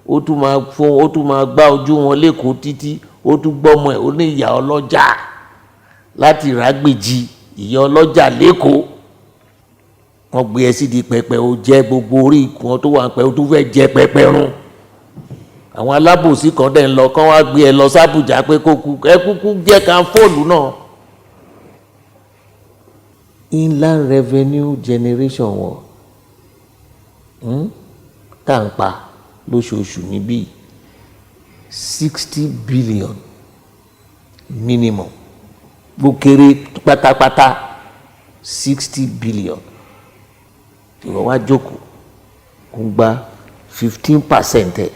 ó tún máa gbá ojú wọn lẹ́kọ̀ọ́ títí, ó tún gbọ́mọ ẹ̀ ó ní ìyá ọlọ́jà láti Ìrágbèjì, ìyá ọlọ́jà lẹ́kọ̀ọ́. wọ́n gbé ẹ sí di pẹpẹ, ó jẹ́ gbogbo orí ìkùn tó wà pẹ́, ó tún fẹ́ jẹ pẹpẹ run. àwọn alábòsí kan dẹ̀ ń lọ kán wá gbé ẹ lọ sábùjá pé ẹ kúkú jẹ́ ká fóònù náà. Inland revenue generation wọn tá à ń pa lóṣooṣù níbí 60 billion minimum, bó kéré pátápátá 60 billion. ìwọ wá jókòó ó ń gba 15% ẹ̀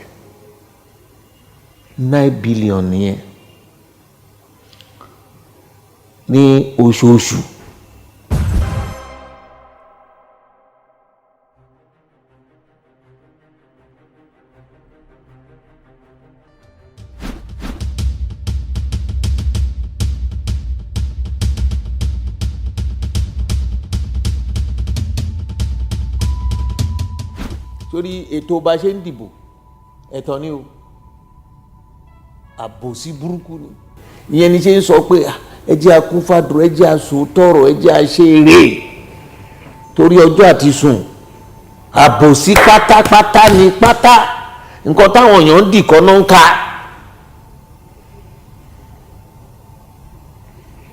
9 billion nìyẹn ní oṣooṣù. torí ètò bá ṣe ń dìbò ẹ̀tọ́ ni o, àbòsí burúkú ni. ìyẹn ni ṣe ń sọ pé ẹ jẹ́ akúnfàdúrà, ẹ jẹ́ àsòótọ́rọ̀, ẹ jẹ́ àṣeré torí ọjọ́ àti sùn. àbòsí pátápátá ni pátá, nǹkan táwọn èèyàn ń dì kọ́ náà ń ka.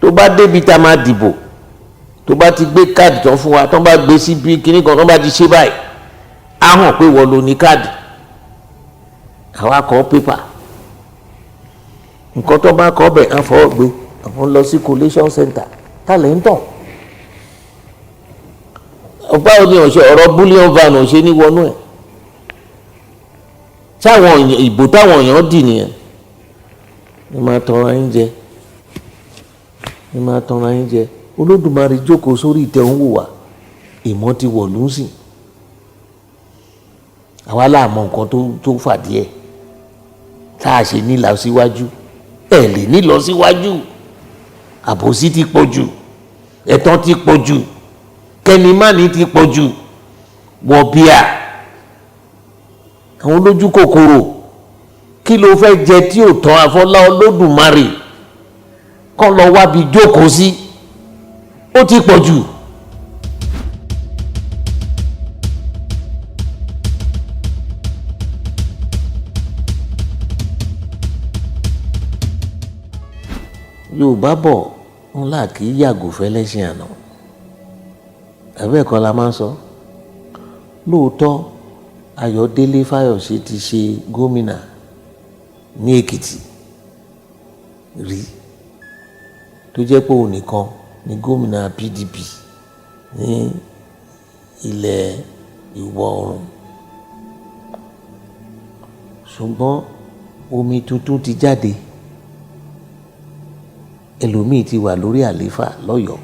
tó bá débi tá a máa dìbò, tó bá ti gbé káàdì tán fún wa, tán bá gbé síbi kíní kan, tán bá ti ṣe báyìí á hàn pé wọ́n lo ní káàdì, àwa kọ pépà. nǹkan tó bá kọ́ bẹ̀ á fọwọ́ gbé, àwọn lọ sí collation center tálẹ̀ ń tàn. báwo ni ọ̀rọ̀ bullion van ò ṣe ní wọnú ẹ̀? sáwọn ìbò táwọn èèyàn dì nìyẹn. ẹ máa tanra yín jẹ, ẹ máa tanra yín jẹ. Olódùmarè jókòó sórí ìtẹ́ òun wò wá, ìmọ̀ ti wọ̀ ló ń sìn. àwa láàmọ nǹkan tó fàdí ẹ̀ tá a ṣe nílọ síwájú. ẹ lè nílọ síwájú, àbòsí ti pọ̀ jù, ẹ̀tàn ti pọ̀ jù, kẹ́nìmánì ti pọ̀ jù, wọ̀bìà, àwọn olójú kòkòrò. kí ló fẹ́ jẹ tí ò tán àfọlá Olódùmarè kọ́ lọ wábi jókòó sí? ó ti pọ̀ jù. Yorùbá bọ̀ ńlá kì í yàgò fẹ́lẹ́sìn àná, ẹ̀bẹ́ kan la máa ń sọ. lóòótọ́ Ayọ̀délé Fáyọ̀ṣe ti ṣe gómìnà ní Èkìtì rí, tó jẹ́ pé òun nìkan ni gómìnà PDP ní ilẹ̀ ìwọ̀ oòrùn. ṣùgbọ́n omi tuntun ti jáde, ẹlòmíì ti wà lórí àlééfà lọ́yọ̀ọ́,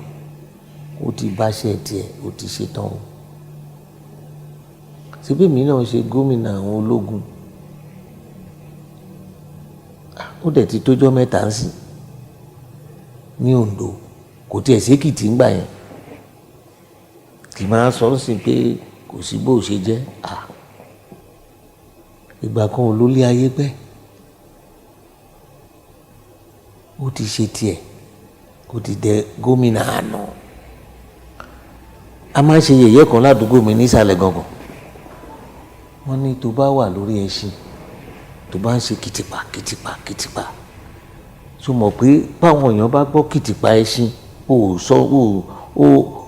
ó ti báṣẹ́ tiẹ̀, ó ti ṣetán o. síbí mi náà ṣe gómìnà àwọn ológun, ó dẹ̀ ti tójọ́ mẹ́ta ń sìn ní Oǹdó, kò tiẹ̀ sékìtì ńgbà yẹn. kì máa sọ ń sìn pé kò sí bó ṣe jẹ́. ìgbà kan ò lólé ayé pẹ́, ó ti ṣe tiẹ̀, ó ti dẹ gómìnà àná. a máa ń ṣe yẹ̀yẹ́ kan ládùúgbò mi nísàlẹ̀ gangan. wọ́n ní tó bá wà lórí ẹṣin, tó bá ń ṣe kìtìpà kìtìpà kìtìpà, tó mọ̀ pé báwọn èèyàn bá gbọ́ kìtìpà ẹṣin,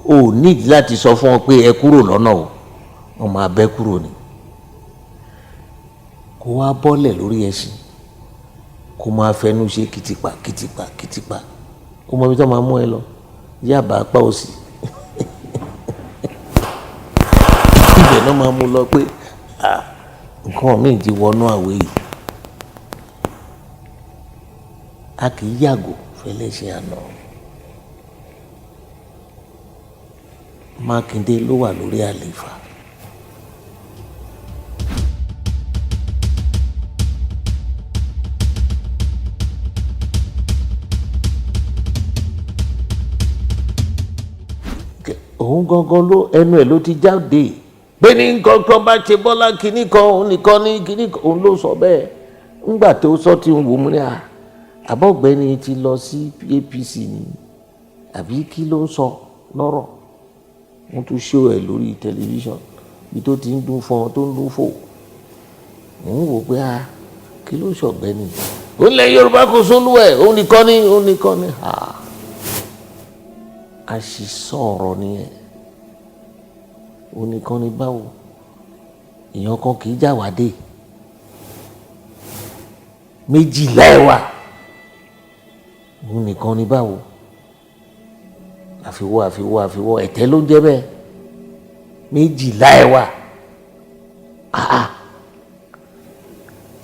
o nídìí láti sọ fún wọn pé ẹ kúrò lọ́nà o, wọ́n máa bẹ́ kúrò ni. kó wá bọ́lẹ̀ lórí ẹṣin, kó máa fẹnu ṣe kìtìpà kìtìpà kìtìpà, kó mọ ibi tó máa mú ẹ lọ, Yábà apá òsì. ibẹ̀ náà máa mú lọ pé nǹkan míì ti wọnú àwẹ̀ yìí. a kì í yàgò fẹ́lẹ́ṣẹ̀ àná. Mákindé ló wà lórí àlééfà. òun gangan ló ẹnu ẹ̀ ló ti jáde pé ní nǹkan kan bá ṣe Bọ́lá kínní kan òun nìkan ní kínní kan òun ló sọ bẹ́ẹ̀. ńgbà tó sọ tí ń wò mú ní àbọ̀gbẹ́ni ti lọ sí APC ni àbí kí ló ń sọ lọ́rọ̀. wọ́n tún ṣó ẹ̀ lórí tẹlifíṣàn bí tó ti ń dún fọn tó ń dún fò. òun wò pé kí ló ṣọ̀gbẹ́ni. ó lẹ Yorùbá kò sólú ẹ̀ òun nìkan ní òun nìkan ní. àṣìṣọ́ ọ̀rọ̀ nìyẹn. òun nìkan ní báwo èèyàn kan kì í jáwádé méjìlá ẹ̀wà òun nìkan ní báwo àfiwọ́ ẹ̀tẹ́ ló ń jẹ́ bẹ́ẹ̀ méjìlá ẹ̀wà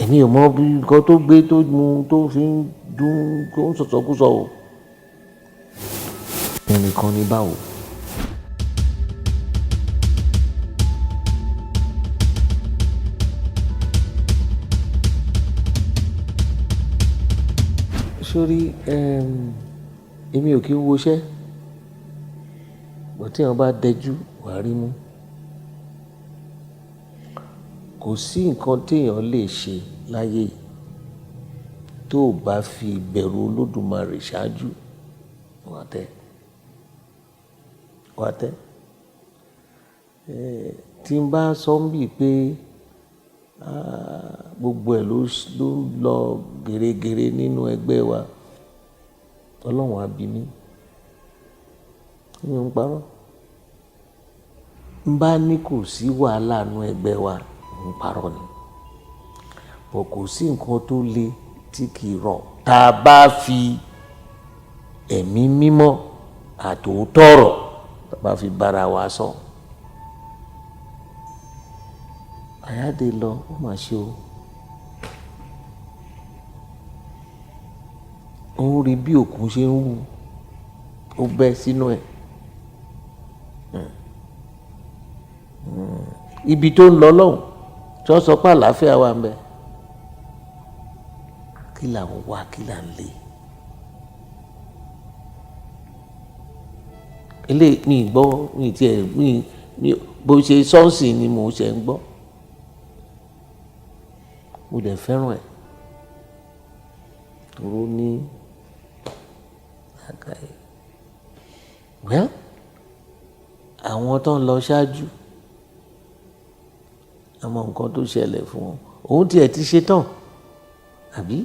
èmi ò mọ bí nǹkan tó gbé tó mu tó fi ń dún tó ń sọ̀sọ̀kúsọ o òun nìkan ní báwo. sórí èmi ò kí ń woṣẹ́ bó tí wọn bá dẹjú wàá rí mú. kò sí nǹkan téèyàn lè ṣe láyé tó o bá fi ìbẹ̀rù Olódùmarè ṣáájú wàá tẹ́. tí n bá sọ ń bì pé gbogbo ẹ̀ ló lọ gèrègèrè nínú ẹgbẹ́ wa Ọlọ́run á bí mi mi ò ń parọ́. n bá ní kò sí wàhálà nínú ẹgbẹ́ wa ń parọ́ ni bọ̀ kò sí nǹkan tó le tí kì í rọ̀ tá a bá fi ẹ̀mí mímọ́ àtòótọ́ ọ̀rọ̀ tá a bá fi bára wa sọ. àyáde lọ ó mà ṣe o. ó ń rí bí òkun ṣe ń wú ó bẹ́ sínú ẹ̀. ibi tó ń lọ lọ́hùn tí wọ́n sọ pé àlàáfíà wà ń bẹ kí là ń wá kí là ń lé. ilé mi gbọ́ mi tiẹ̀ mi bó ṣe sọ́ọ̀sì ni mo ṣe ń gbọ́ mo dẹ̀ fẹ́ràn ẹ̀ tòró ní àgàyè. well àwọn tó ń lọ ṣáájú àmọ́ nǹkan tó ṣẹlẹ̀ fún wọn òun tiẹ̀ ti ṣe tán àbí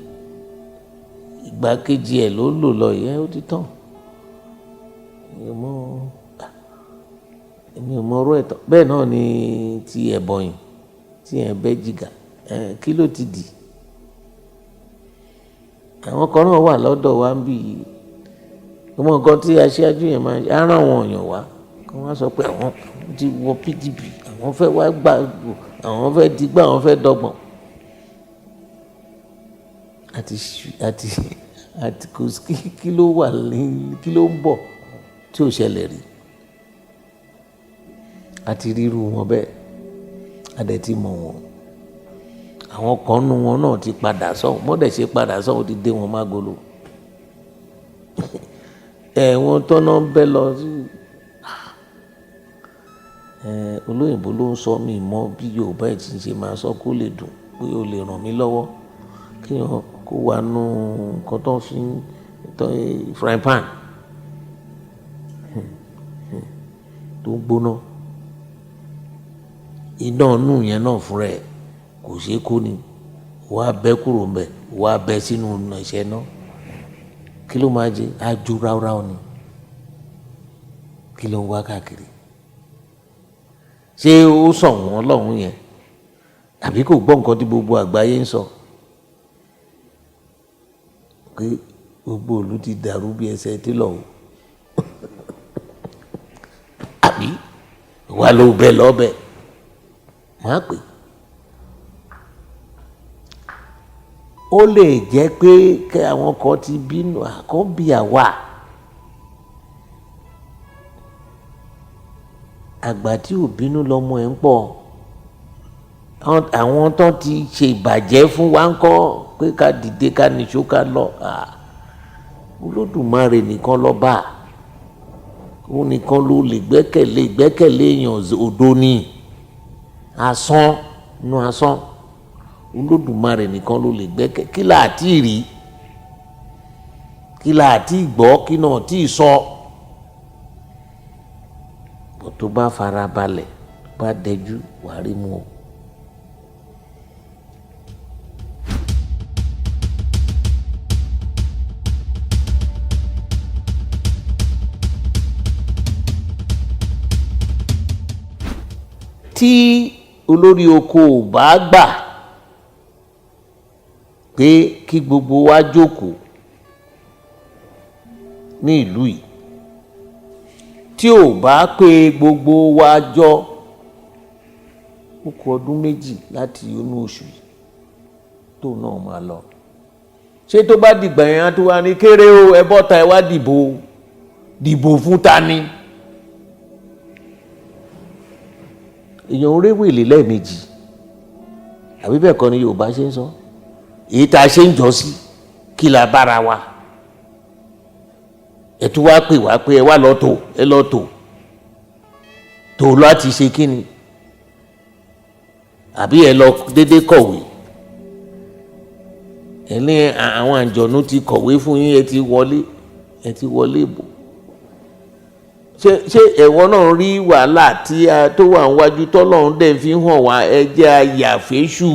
ìgbà kejì ẹ̀ ló lò lọ yẹn ó ti tán èmi ò mọ ọ̀rọ̀ ẹ̀ tán bẹ́ẹ̀ náà ni ti ẹ̀bọ̀yìn tí ẹ̀ bẹ́ jìgà kí ló ti dì. àwọn kan náà wà lọ́dọ̀ wa ń bì í ọmọ nǹkan tí aṣáájú yẹn máa ń rán àwọn èèyàn wá kí wọ́n sọ pé àwọn ti wọ PDP àwọn fẹ́ wá gbà àwọn fẹ́ digbá àwọn fẹ́ dọ́gbọ̀n àti kò sí kí ló wà ní kí ló ń bọ̀ tí ò ṣẹlẹ̀ rí àti ríru wọn bẹ́ẹ̀ adẹ̀ ti mọ̀ wọn àwọn kan nu wọn náà ti padà sọ́hùn mọ́dẹ̀ ṣe padà sọ́hùn ti dé wọn mágolo wọn tọ́nà bẹ́ lọ sí olóyìnbó ló ń sọ mí mọ́ bí Yorùbá ẹ̀ ti ṣe máa sọ kó lè dùn pé ó lè ràn mí lọ́wọ́ kí wọn kó wà nù nǹkan tó fi frying pan tó gbóná iná nù yẹn náà fúnra ẹ̀ kò ṣeé kó ni wàá bẹ́ kúrò ń bẹ̀ wàá bẹ́ sínú ìṣẹ́ náà kí ló máa jẹ ajú ráúráú ni kí ló ń wá káàkiri ṣé ó sọ wọn lọ́hùn yẹn àbí kò gbọ́ nǹkan tí gbogbo àgbáyé ń sọ pé gbogbo ìlú ti dàrú bí ẹsẹ̀ télọ̀ o àbí wà ló bẹ lọ́bẹ̀ máa pè ó lè jẹ́ pé kí àwọn kan ti bínú àkọ́bí àwa àgbà tí ò bínú lọ́mọ ẹ̀ ń pọ̀ àwọn tó ti ṣe ìbàjẹ́ fún wa ń kọ́ pé ká dìde ká nìṣó ká lọ Olódùmarè nìkan ló bá òun nìkan ló lè gbẹ́kẹ̀lé èèyàn òdo ni asán inú asán Olódùmarè nìkan ló lè gbẹ́kẹ̀ kí là á tí rí kí là á tí gbọ́ kí náà tí sọ bó tó bá fara balẹ̀ tó bá dẹjú wàá rí mu o. Tí olórí oko ò bá gbà pé kí gbogbo wa jókòó ní ìlú yìí, tí ò bá pé gbogbo wa jọ, ó kù ọdún méjì láti inú oṣù yìí tó náà máa lọ. Ṣé tó bá dìgbà yẹn á tó wá ní kéré o, ẹ bọ́ta ẹ wá dìbò fún ta ni? Èèyàn ń réwèlé lẹ́ẹ̀mejì àbí bẹ́ẹ̀ kọ́ ni Yorùbá ṣe ń sọ, èyí tá a ṣe ń jọ sí kí la bára wa, ẹ tún wá pè wá pé ẹ wá lọ tò ẹ lọ tò láti ṣe kí ni? Àbí ẹ lọ dédé kọ̀wé, ẹ ní àwọn àǹjọ̀nú ti kọ̀wé fún yín, ẹ ti wọlé ìbò. Ṣé ẹ̀wọ̀n náà rí wàhálà tó wà níwájú tọ́lọ́run dẹ̀ fi hàn wá ẹ jẹ́ àyàfẹ́ṣù?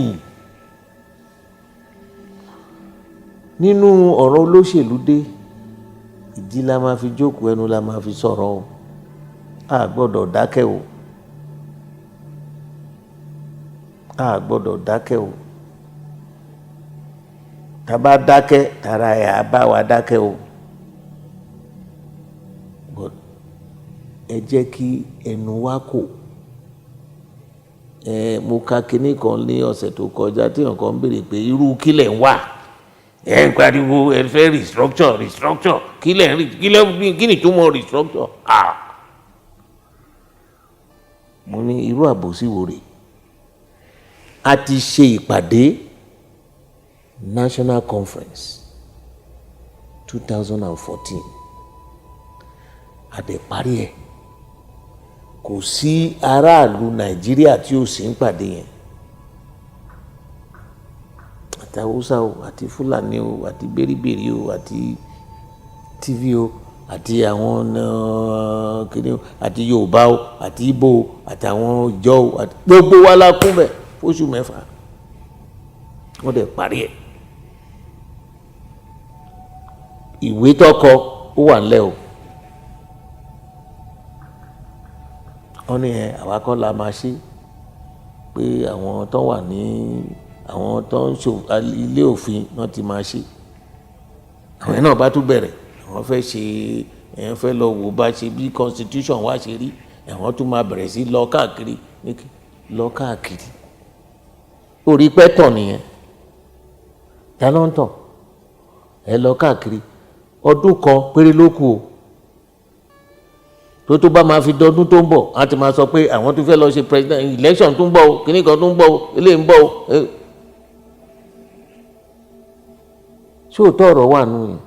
Nínú ọ̀rọ̀ olóṣèlú dé, ìdí la máa fi jókòó, ẹnu la máa fi sọ̀rọ̀ o, a gbọ́dọ̀ dákẹ́ o, a gbọ́dọ̀ dákẹ́ o, tá bá dákẹ́ tara ẹ̀ á bá wa dákẹ́ o. Ẹ jẹ́ kí ẹnu wa kò. Mo ka kinní kan ní ọ̀sẹ̀ tó kọjá tí nǹkan ń béèrè pé irú kílẹ̀ ń wà, ẹ ń pariwo ẹ fẹ́ restructure kílẹ̀ kí ni túmọ̀ restructure? Mo ní irú àbòsí wo rè? A ti ṣe ìpàdé National Conference 2014 àdè parí ẹ̀, kò sí aráàlú Nàìjíríà tí ó sì ń pàdé yẹn, àti Haúsá o àti Fúlàní o àti bẹ́rìbẹ́rì o àti TV o àti àwọn kìnìún àti Yorùbá o àti Ìgbò o àti àwọn ìjọ o àti gbogbo wa la kún bẹ̀ fóṣù 6 wọ́n dẹ̀ parí ẹ̀. Ìwé tọkọ ó wà ńlẹ̀ o, wọ́n ní àwa kọ́ la máa ṣe, pé àwọn tó wà ní àwọn tó ń ṣò ilé òfin náà ti máa ṣe. Àwọn yẹn náà bá tún bẹ̀rẹ̀, àwọn fẹ́ ṣe èèyàn fẹ́ lọ wò bá ṣe bí constitution wa ṣe rí, àwọn tún máa bẹ̀rẹ̀ sí lọ káàkiri orí pẹ́tọ̀ nìyẹn, ta ló ń tàn? Ẹ lọ káàkiri, ọdún kan péré ló kù o, tó bá máa fi dọdún tó ń bọ̀ á ti máa sọ pé àwọn tó fẹ́ lọ ṣe president election tó ń bọ̀ o, kíní kan tó ń bọ̀ o, eléyìí ń bọ̀ o. Ṣé òótọ́ ọ̀rọ̀ wà nù yẹn?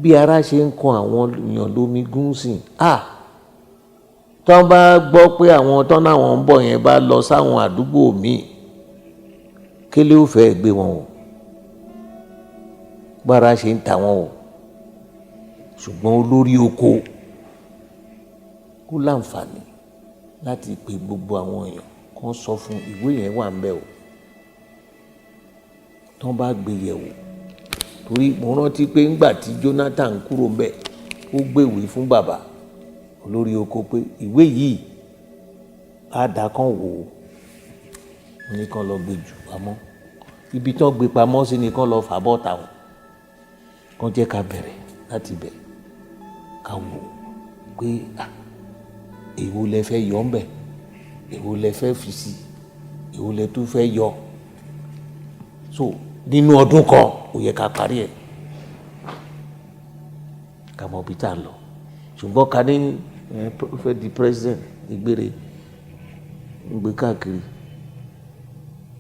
Bí ara ṣe ń kan àwọn èèyàn lómi gúnsìn, tọ́ bá gbọ́ pé àwọn tán náà ń bọ̀ yẹn bá lọ sáwọn àdúgbò míì, kélé ò fẹ́ gbé wọn o, bára ṣe ń ta wọn o. Ṣùgbọ́n olórí oko kó láǹfààní láti pe gbogbo àwọn èèyàn kan sọ fún ìwé yẹn wà ń bẹ̀ o, tán bá gbé yẹ̀wò. Torí mo rántí pé ńgbà tí Jonathan kúrò ń bẹ̀, ó gbéwèé fún bàbá olórí oko pé ìwé yìí àdá kan wò ó, ní kan lọ gbé jù pamọ́, ibi tán gbé pamọ́ sí ni kan lọ fà bọ́ta wọn, kan jẹ́ ká bẹ̀rẹ̀ láti bẹ̀ ká wò pé èwo lẹ fẹ́ yọ ń bẹ̀, èwo lẹ fẹ́ fi sí, èwo lẹ tún fẹ́ yọ. So nínú ọdún kan ó yẹ ká parí ẹ̀, ká mọ bí tá a lọ. Ṣùgbọ́n ká ní fẹ́ di president ìgbére ń gbé káàkiri,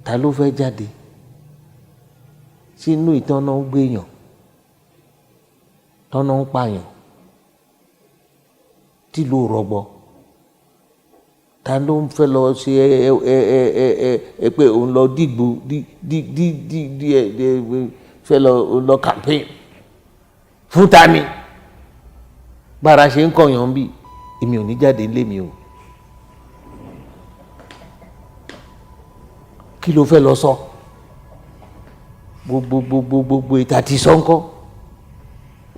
ta ló fẹ́ jáde? Sínú ìtọ́nà ń gbéyàn, tọ́nà ń pààyàn, tí ló rọgbọ ta ló ń fẹ́ lọ ṣe ẹ pé òun lọ dìgbò fẹ́ lọ campaign fún ta ni bára ṣe ń kọyàn bí èmi ò ní jáde nílé mi o kí ló fẹ́ lọ sọ gbogbo ìta ti sọ ńkọ́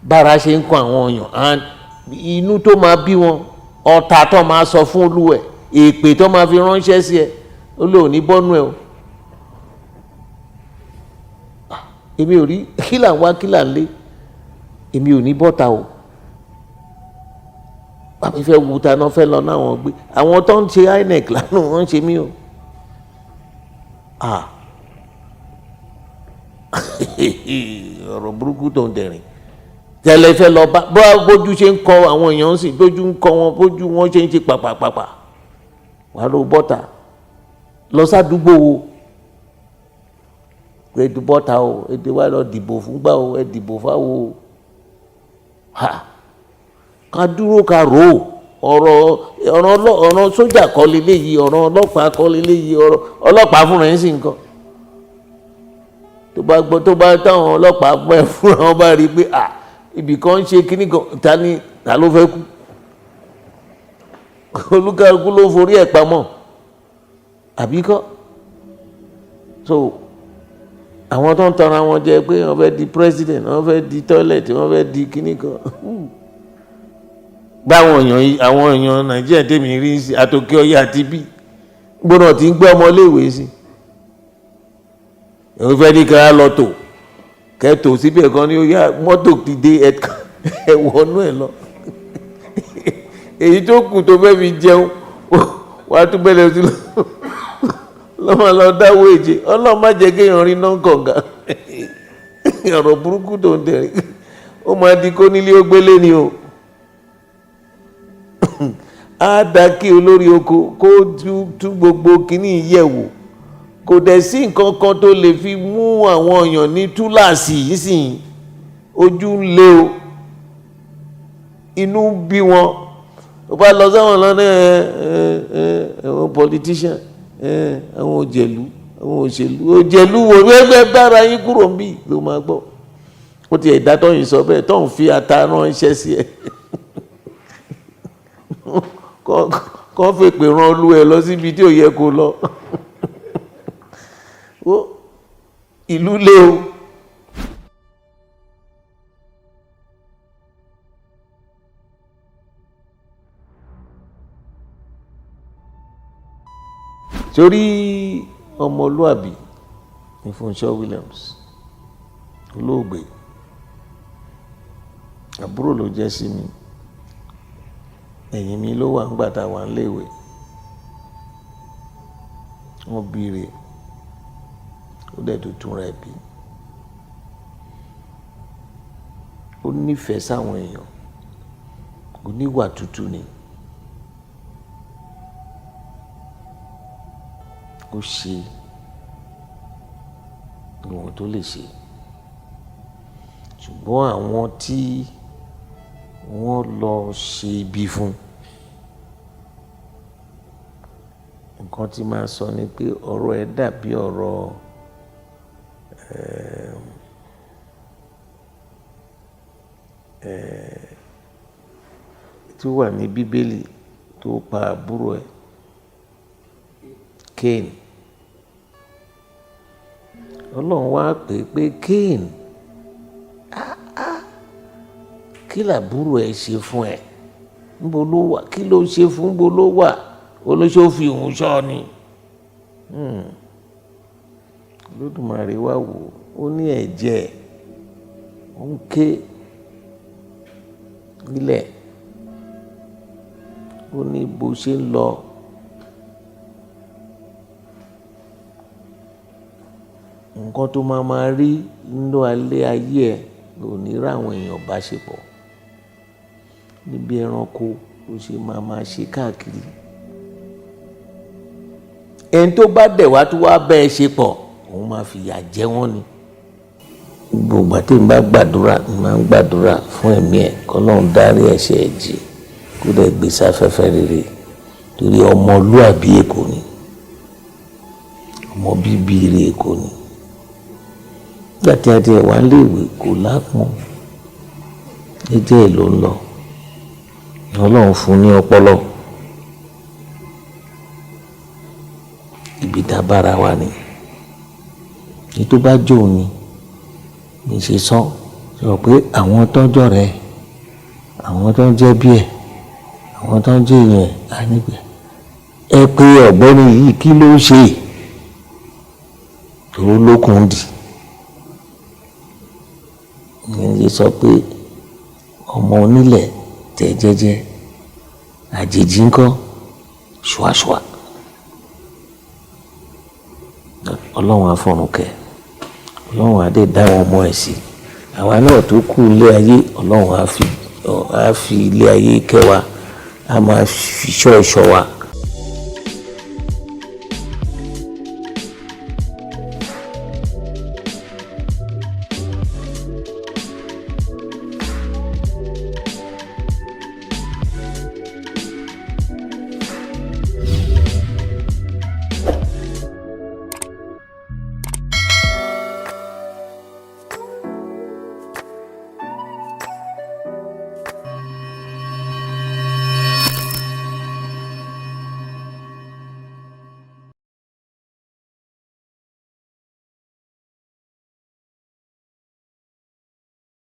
bára ṣe ń kọ àwọn èèyàn inú tó máa bí wọn ọ̀tá tó máa sọ fún olúwẹ̀ èpè tó máa fi ránṣẹ́ sí ẹ ó lè ò ní bọ́nú ẹ o èmi ò rí kílà ń wá kílà ń lé èmi ò ní bọ́ta o àmì fẹ́ wu ta náà fẹ́ lọ náwọn gbé àwọn tó ń ṣe INEC lánàá wọ́n ń ṣe mí o ọ̀rọ̀ burúkú tó ń dẹ̀rìn tẹ́lẹ̀ fẹ́ lọ bá bójú ṣe ń kọ àwọn èèyàn sì bójú ń kọ wọn bójú wọn ṣe ń ṣe pàpàpàpà wàá ló bọ́ta lọ sádùúgbò wo èdè bọ́ta o èdè wa lọ dìbò fúngbà o ẹ dìbò fáwo o ká dúró ká rò ó ọ̀rọ̀ sójà kọ́ leléyìí ọ̀rọ̀ ọlọ́pàá kọ́ leléyìí ọ̀rọ̀ ọlọ́pàá fúnra ẹ̀ sì ń kọ́ tó bá táwọn ọlọ́pàá pẹ́ fúnra wọn bá rí i pé ibì kan ń ṣe kíní kan ta ló fẹ́ kú olúkálukú ló forí ẹ̀ pamọ́ àbí kọ́ so àwọn tó ń tanra wọn jẹ pé wọ́n fẹ́ di president wọ́n fẹ́ di toilet wọ́n fẹ́ di kíní kan báwọn èèyàn nàìjíríà tèmi rí sí àtòkè ọyà àti bí gbọ́dọ̀ tí ń gbé ọmọ iléèwé sí òun fẹ́ ní kára lọ tò kẹ́tò síbẹ̀ kan ní ó yá mọ́tò ti dé ẹ̀wọ̀nú ẹ̀ lọ èyí tó kù tó fẹ́ fi jẹun wà tún bẹ̀rẹ̀ sí lọ́mọ lọ dáwọ́ èjì ọlọ́run má jẹ́ kéèyàn rí náà kọ̀ǹgà ọ̀rọ̀ burúkú tó ń tẹ̀rí ó máa di kó nílé ó gbélé ni o á dá kí olórí oko kó tú gbogbo kínní yẹ̀wò kò dẹ̀ sí nǹkan kan tó lè fi mú àwọn èèyàn ní túláàsì yìí sì ojú ń lé o inú bí wọn ó bá lọ sáwọn lọ́nà àwọn politician àwọn òjèlú àwọn òṣèlú wo gbẹgbẹ bára yín kúrò ń bì ló máa gbọ́ ó ti ẹ̀dá tó yìí sọ bẹ́ẹ̀ tó ń fi ata ránṣẹ́ sí ẹ kọ́ fèpè rán olú ẹ lọ síbi tí ò yẹ kó lọ ìlú lé o. torí ọmọlúàbí ní Fúnṣọ́ Williams olóògbé àbúrò ló jẹ́ sí mi ẹ̀yìn mi ló wà ńgbà tá a wà níléèwé wọ́n bí rè ó dẹ̀ tó tún rẹ̀ bí ó nífẹ̀ẹ́ sáwọn èèyàn oníwà tútù ni ó ṣe ìwọ̀n tó lè ṣe ṣùgbọ́n àwọn tí wọ́n lọ ṣe ibi fún nǹkan tí máa sọ ni pé ọ̀rọ̀ ẹ̀ dàbí ọ̀rọ̀ tí ó wà ní bíbélì tó pa àbúrò ẹ̀ Cain ọlọ́run wá pè pé Cain kí làbúrò ẹ̀ ṣe fún ẹ níbo ló wà kí ló ṣe fún níbo ló wà olóṣó fi òun ṣọ́ ni Olódùmarè wá wò ó ní ẹ̀jẹ̀ ó ń ké nílẹ̀ ó ní bó ṣe ń lọ nǹkan tó máa rí nínú alẹ́ ayé ẹ̀ ló ní ráwọn èèyàn bá ṣe pọ̀ níbi ẹranko ló ṣe máa ṣe káàkiri ẹni tó bá dẹ̀ wá tó wá bẹ́ẹ̀ ṣe pọ̀ òun máa fìyà jẹ wọ́n ni gbogbo àti ìgbà gbàdúrà ni máa ń gbàdúrà fún ẹ̀mí ẹ̀ k'Ọlọ́run dárí ẹ̀ṣẹ̀ ẹ̀ jì kó dẹ̀ gbé sáfẹ́fẹ́ rere torí ọmọlúàbí Èkó ni, ọmọ bíbí ire Èkó ni. Nígbà tí a ti ẹ̀ wá léèwé kò lápọn, jẹ́jẹ́ ẹ̀ ló ń lọ. Ọlọ́run fún ní ọpọlọ. Ibi tá a bára wa ni. Ní tó bá jò ní, ní ṣe sọ pé àwọn tọ́jọ́ rẹ̀, àwọn tó ń jẹ́ bí ẹ̀, àwọn tó ń jẹ́ èèyàn á níbẹ̀. Ẹ pé ọ̀gbẹ́ni yìí kí ló ń ṣe? Tó lókun dì. Ìyẹn lè sọ pé ọmọ onílẹ̀ tẹ̀ jẹ́jẹ́, àjèjì ńkọ́ ṣùàṣùà. Ọlọ́run afọ̀rùnkẹ́, Ọlọ́run á dé dá àwọn ọmọ ẹ̀ sí. Àwa náà tó kù ilé ayé, Ọlọ́run á fi ilé ayé kẹ́ wa, á máa fi ṣọ́ ẹ̀ṣọ́ wa.